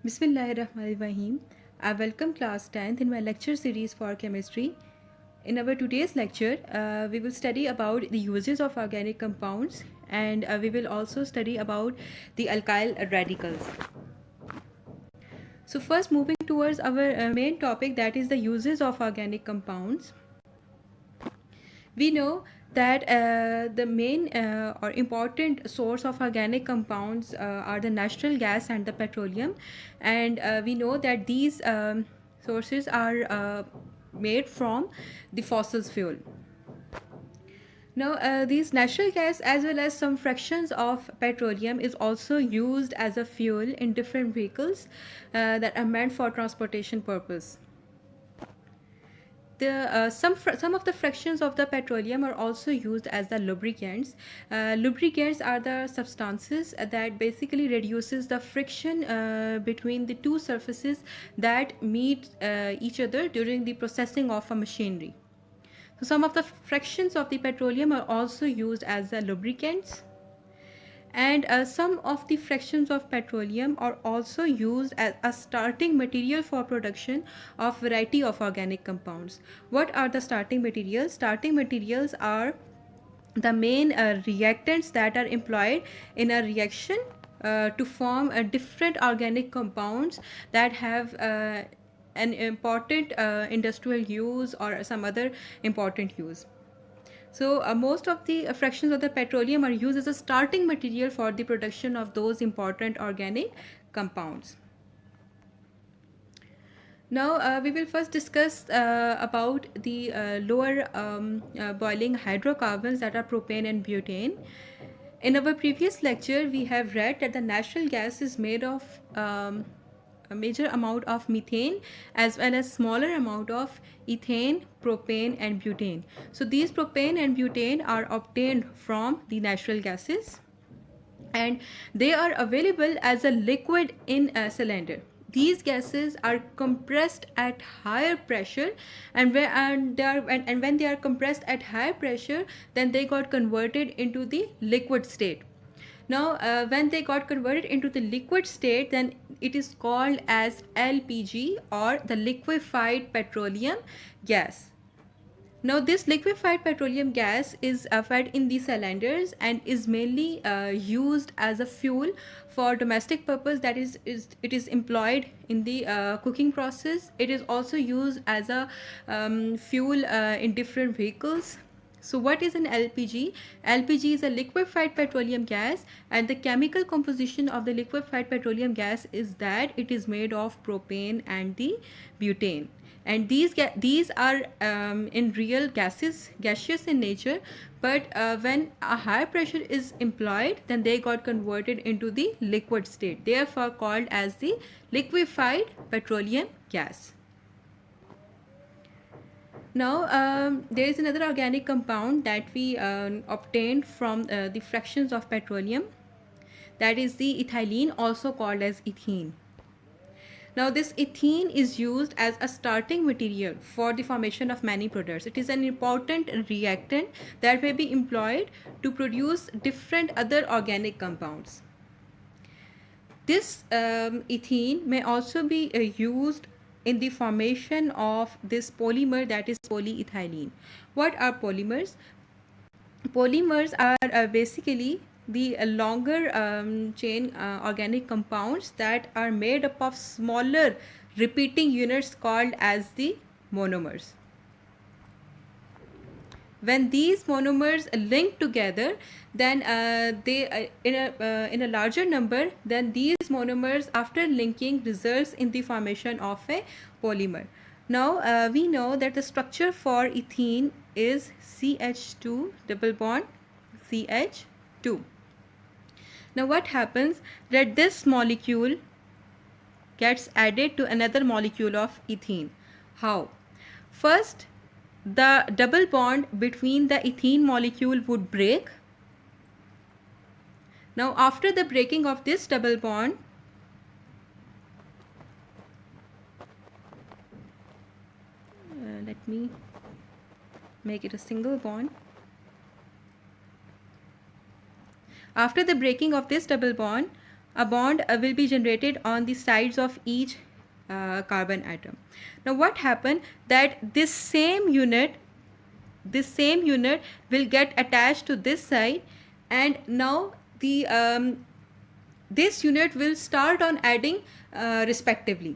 Bismillahirrahmanirrahim. I welcome class 10th in my lecture series for chemistry. In our today's lecture, we will study about the uses of organic compounds, and we will also study about the alkyl radicals. So first, moving towards our main topic, that is the uses of organic compounds. We know that the main or important source of organic compounds are the natural gas and the petroleum, and we know that these sources are made from the fossil fuel. Now, these natural gas as well as some fractions of petroleum is also used as a fuel in different vehicles that are meant for transportation purpose. Some of the fractions of the petroleum are also used as the lubricants. Lubricants are the substances that basically reduces the friction between the two surfaces that meet each other during the processing of a machinery. So some of the fractions of the petroleum are also used as the lubricants, and some of the fractions of petroleum are also used as a starting material for production of variety of organic compounds. What are the starting materials? Starting materials are the main reactants that are employed in a reaction to form different organic compounds that have an important industrial use or some other important use. So most of the fractions of the petroleum are used as a starting material for the production of those important organic compounds. Now we will first discuss about the lower boiling hydrocarbons, that are propane and butane. In our previous lecture, we have read that the natural gas is made of a major amount of methane as well as smaller amount of ethane, propane and butane. So these propane and butane are obtained from the natural gases, and they are available as a liquid in a cylinder. These gases are compressed at higher pressure, and when they are compressed at higher pressure, then they got converted into the liquid state. Now, when they got converted into the liquid state, then it is called as LPG, or the liquefied petroleum gas. Now, this liquefied petroleum gas is fed in the cylinders and is mainly used as a fuel for domestic purpose. That is it is employed in the cooking process. It is also used as a fuel in different vehicles. So what is an LPG? LPG is a liquefied petroleum gas, and the chemical composition of the liquefied petroleum gas is that it is made of propane and the butane. And these are in real gaseous in nature, but when a higher pressure is employed, then they got converted into the liquid state, therefore called as the liquefied petroleum gas. Now, there is another organic compound that we obtained from the fractions of petroleum, that is the ethylene, also called as ethene. Now, this ethene is used as a starting material for the formation of many products. It is an important reactant that may be employed to produce different other organic compounds. This ethene may also be used in the formation of this polymer, that is polyethylene. What are polymers? Polymers are basically the longer chain organic compounds that are made up of smaller repeating units called as the monomers. When these monomers link together, then they in a larger number, then these monomers after linking results in the formation of a polymer. Now we know that the structure for ethene is CH2 double bond CH2. Now what happens, that this molecule gets added to another molecule of ethene. How? First, the double bond between the ethene molecule would break. Now after the breaking of this double bond, let me make it a single bond. After the breaking of this double bond, a bond will be generated on the sides of each carbon atom. Now what happened that this same unit will get attached to this side, and now the this unit will start on adding respectively.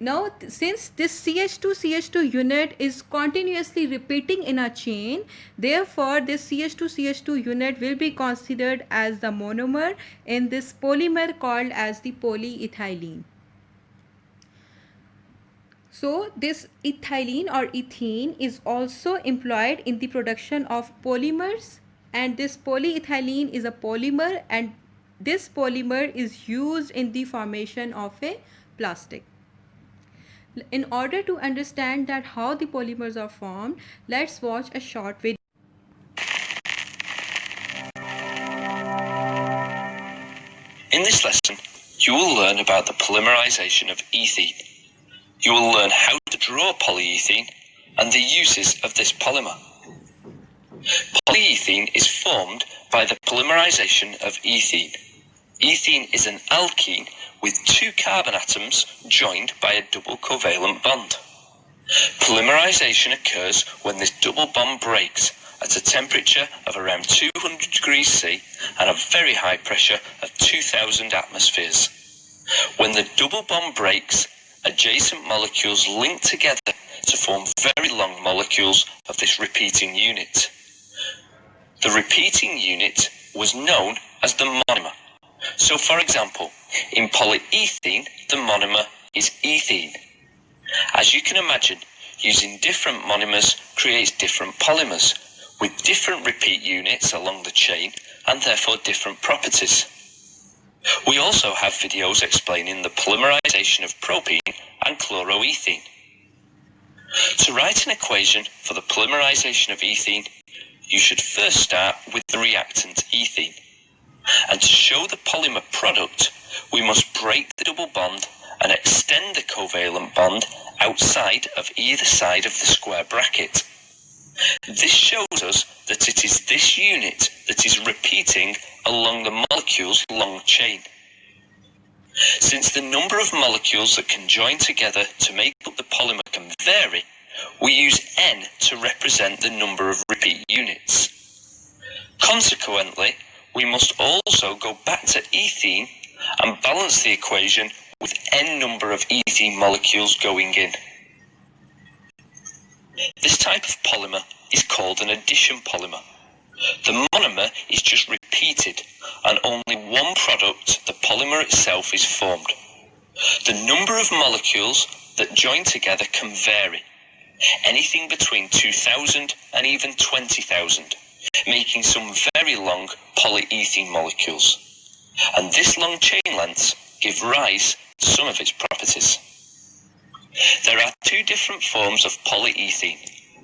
Now since this CH2 unit is continuously repeating in a chain, therefore this CH2 unit will be considered as the monomer in this polymer called as the polyethylene. So this ethylene or ethene is also employed in the production of polymers, and this polyethylene is a polymer, and this polymer is used in the formation of a plastic. In order to understand that how the polymers are formed, let's watch a short video. In this lesson, you will learn about the polymerization of ethene. You will learn how to draw polyethene and the uses of this polymer. Polyethene is formed by the polymerization of ethene. Ethene is an alkene with two carbon atoms joined by a double covalent bond. Polymerization occurs when this double bond breaks at a temperature of around 200 degrees C and a very high pressure of 2000 atmospheres. When the double bond breaks, adjacent molecules link together to form very long molecules of this repeating unit. The repeating unit was known as the monomer. So for example, in polyethene, the monomer is ethene. As you can imagine, using different monomers creates different polymers, with different repeat units along the chain and therefore different properties. We also have videos explaining the polymerization of propene and chloroethene. To write an equation for the polymerization of ethene, you should first start with the reactant ethene. And to show the polymer product, we must break the double bond and extend the covalent bond outside of either side of the square bracket. This shows us that it is this unit that is repeating along the molecule's long chain. Since the number of molecules that can join together to make up the polymer can vary, we use N to represent the number of repeat units. Consequently, we must also go back to ethene and balance the equation with N number of ethene molecules going in. This type of polymer is called an addition polymer. The monomer is just repeated and only one product, the polymer itself, is formed. The number of molecules that join together can vary, anything between 2,000 and even 20,000, making some very long polyethene molecules. And this long chain lengths give rise to some of its properties. There are two different forms of polyethene,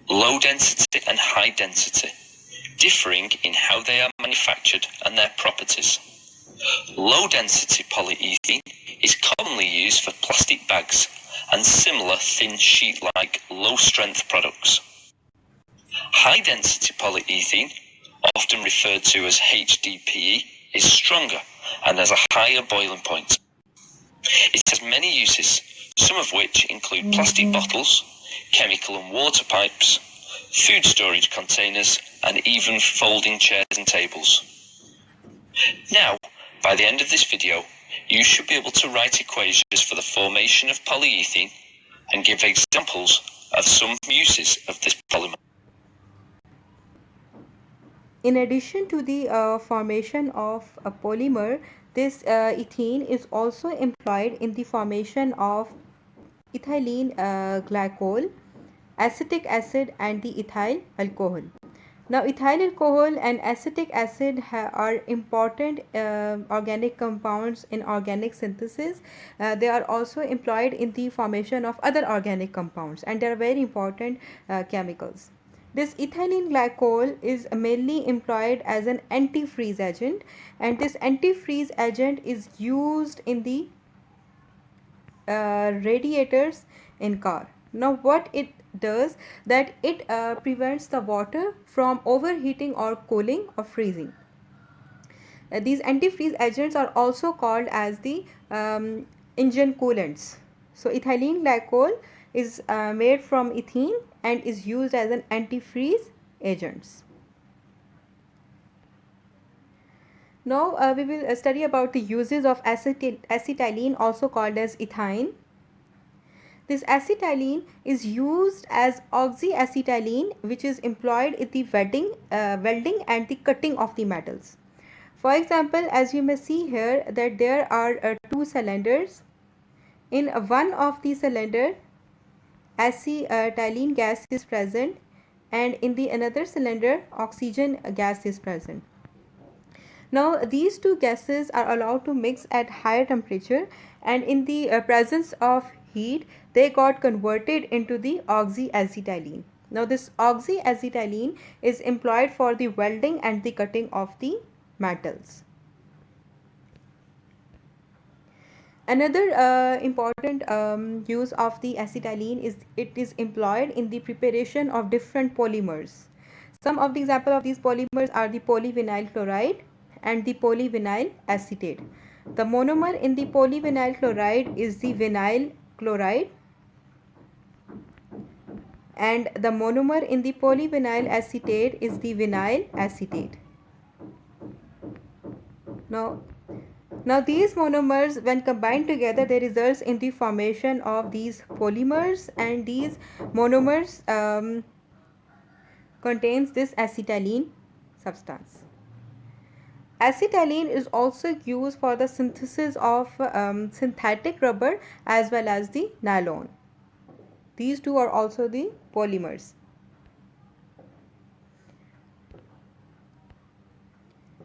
low density and high density, differing in how they are manufactured and their properties. Low density polyethene is commonly used for plastic bags and similar thin sheet-like low strength products. High density polyethene, often referred to as HDPE, is stronger and has a higher boiling point. It has many uses, some of which include plastic bottles, chemical and water pipes, food storage containers, and even folding chairs and tables. Now, by the end of this video, you should be able to write equations for the formation of polyethene and give examples of some uses of this polymer. In addition to the formation of a polymer, this ethene is also employed in the formation of ethylene glycol, acetic acid, and the ethyl alcohol. Now ethyl alcohol and acetic acid are important organic compounds in organic synthesis. They are also employed in the formation of other organic compounds, and they are very important chemicals. This ethylene glycol is mainly employed as an antifreeze agent, and this antifreeze agent is used in the radiators in car. Now what it does, that it prevents the water from overheating or cooling or freezing. These antifreeze agents are also called as the engine coolants. So ethylene glycol is made from ethene and is used as an antifreeze agent. Now we will study about the uses of acetylene, also called as ethine. This acetylene is used as oxyacetylene, which is employed in the welding and the cutting of the metals. For example, as you may see here that there are two cylinders. In one of the cylinder, acetylene gas is present, and in the another cylinder, oxygen gas is present. Now these two gases are allowed to mix at higher temperature, and in the presence of heat they got converted into the oxyacetylene. Now this oxyacetylene is employed for the welding and the cutting of the metals. Another important use of the acetylene is it is employed in the preparation of different polymers. Some of the example of these polymers are the polyvinyl chloride and the polyvinyl acetate. The monomer in the polyvinyl chloride is the vinyl chloride, and the monomer in the polyvinyl acetate is the vinyl acetate. Now these monomers, when combined together, they results in the formation of these polymers, and these monomers contains this acetylene substance. Acetylene is also used for the synthesis of synthetic rubber as well as the nylon. These two are also the polymers.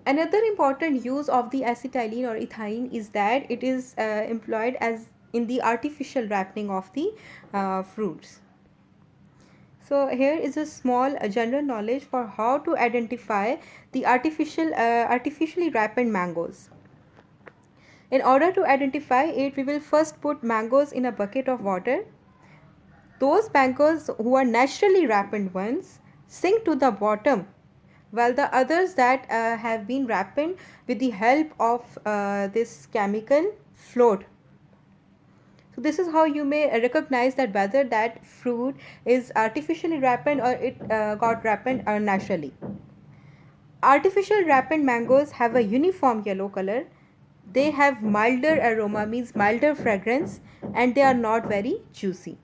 Another important use of the acetylene or ethine is that it is employed as in the artificial ripening of the fruits. So here is a small general knowledge for how to identify the artificially ripened mangoes. In order to identify it, we will first put mangoes in a bucket of water. Those mangoes who are naturally ripened ones sink to the bottom, while the others that have been ripened with the help of this chemical float. So this is how you may recognize that whether that fruit is artificially ripened or it got ripened naturally. Artificial ripened mangoes have a uniform yellow color. They have milder aroma, means milder fragrance, and they are not very juicy.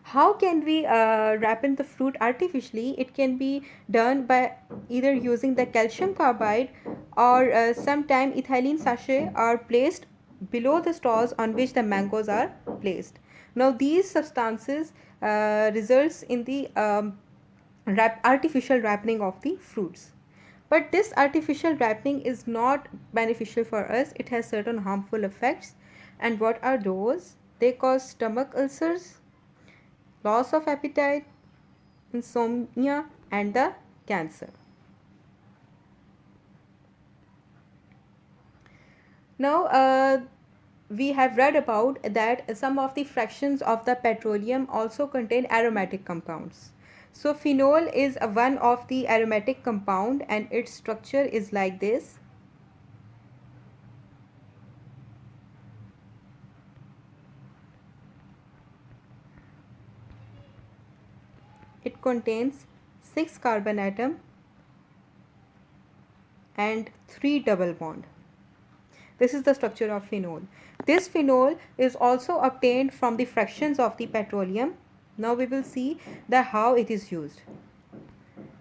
How can we ripen the fruit artificially? It can be done by either using the calcium carbide, or sometime ethylene sachet are placed below the straws on which the mangoes are placed. Now these substances results in the artificial ripening of the fruits. But this artificial ripening is not beneficial for us. It has certain harmful effects. And what are those? They cause stomach ulcers, loss of appetite, insomnia, and the cancer. Now we have read about that some of the fractions of the petroleum also contain aromatic compounds. So phenol is one of the aromatic compound, and its structure is like this. It contains 6 carbon atom and 3 double bond. This is the structure of phenol. This phenol is also obtained from the fractions of the petroleum. Now we will see how it is used.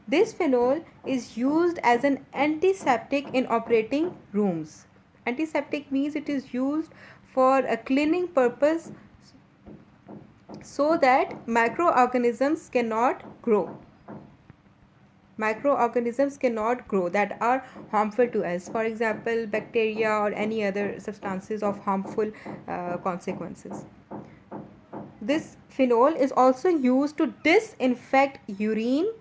This phenol is used as an antiseptic in operating rooms. Antiseptic means it is used for a cleaning purpose so that microorganisms cannot grow. Microorganisms cannot grow that are harmful to us. For example, bacteria or any other substances of harmful consequences. This phenol is also used to disinfect urine,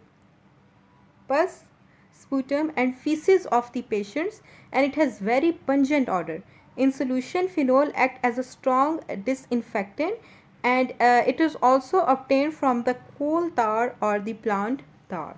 pus, sputum, and feces of the patients, and it has very pungent odor. In solution, phenol acts as a strong disinfectant, and it is also obtained from the coal tar or the plant tar.